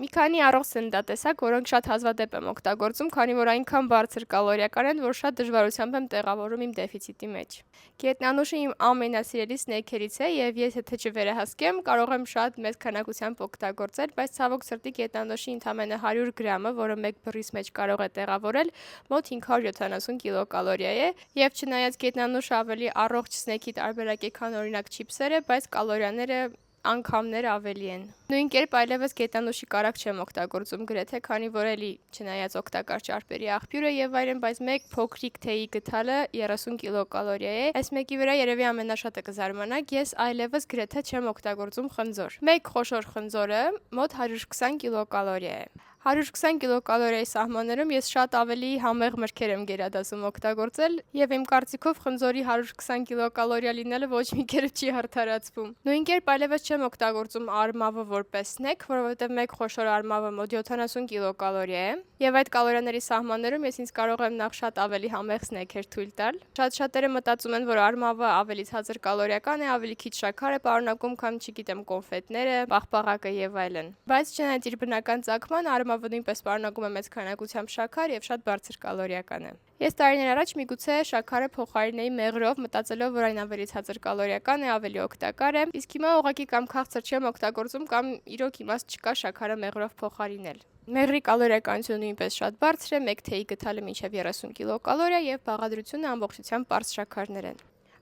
Մի քանի առողջ սննդատեսակ, որոնք շատ հազվադեպ եմ օգտագործում, քանի որ այնքան բարձր կալորիական են, որ շատ դժվարությամբ եմ տեղավորում իմ դեֆիցիտի մեջ։ Գետնանուշը իմ ամենասիրելի սնեքերից է եւ ես եթե չվերահսկեմ, կարող եմ շատ մեծ քանակությամբ օգտագործել, բայց ցավոք սրտի գետնանուշի ընդամենը 100 գրամը, որը մեկ բռիս մեջ կարող է տեղավորել, մոտ 570 կիլոկալորիա է, եւ չնայած գետնանուշը ավելի առողջ սնեքի տարբերակ է, քան օրինակ չիփսերը, բայց կալորիաները անգամներ ավելի են։ Նույն կերպ այլևս գետնանուշի կարագ չեմ օգտագործում գրեթե, քանի որ էլի չնայած օգտակար ճարպերի աղբյուր է եւ այլն, բայց մեկ փոքրիկ թեյի գթալը 30 կիլոկալորիա է։ Այս մեկի վրա երևի ամենաշատը կզարմանաք, ես այլևս գրեթե չեմ օգտագործում խնձոր։ Մեկ խոշոր խնձորը մոտ 120 կիլոկալորիա է։ 120 կիլոկալորիայի սահմաններում ես շատ ավելի համեղ մրգեր եմ գերադասում օգտագործել եւ իմ կարծիքով խնձորի 120 կիլոկալորիա լինելը ոչ մի կերպ չի հարդարացվում։ Նույն կերպ այլևս չեմ օգտագործում արմավը որպես սնեք, որովհետեւ մեկ խոշոր արմավը մոտ 70 կիլոկալորիա է եւ այդ կալորիաների սահմաններում ես ինձ կարող եմ նախ շատ ավելի համեղ սնեքեր թույլ տալ։ Շատերը մտածում են, որ արմավը ավելի ցածր կալորիական է, ավելի քիչ շաքար է պարունակում, քան չգիտեմ կոնֆետները, պաղպաղակը եւ այլն։ Բայց չնայած իր բնական ծագման արմավը նույնպես պարունակում է մեծ քանակությամբ շաքար եւ շատ բարձր կալորիական է։ Ես տարիներ առաջ միգուցե շաքարը փոխարինեի մեղրով, մտածելով, որ այն ավելի ցածր կալորիական է, ավելի օգտակար է, իսկ հիմա ուղղակի կամ քաղցր չեմ օգտագործում, կամ իրոք իմաստ չկա շաքարը մեղրով փոխարինել։ Մեղրի կալորիականությունը նույնպես շատ բարձր է, մեկ թեյի գթալը մինչև 30 կիլոկալորիա եւ բաղադրությունը ամբողջությամբ պարզ շաքարներ են։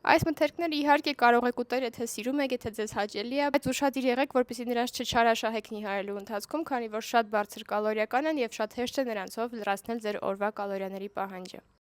Այս մթերքները իհարկե կարող եք ուտել, եթե սիրում եք, եթե ձեզ հաճելի է, բայց ուշադիր եղեք, որպեսզի նրանց չչարաշահեք նիհարելու ընթացքում, քանի որ շատ բարձր կալորիական են եւ շատ հեշտ է նրանցով լրացնել ձեր օրվա կալորիաների պահանջը։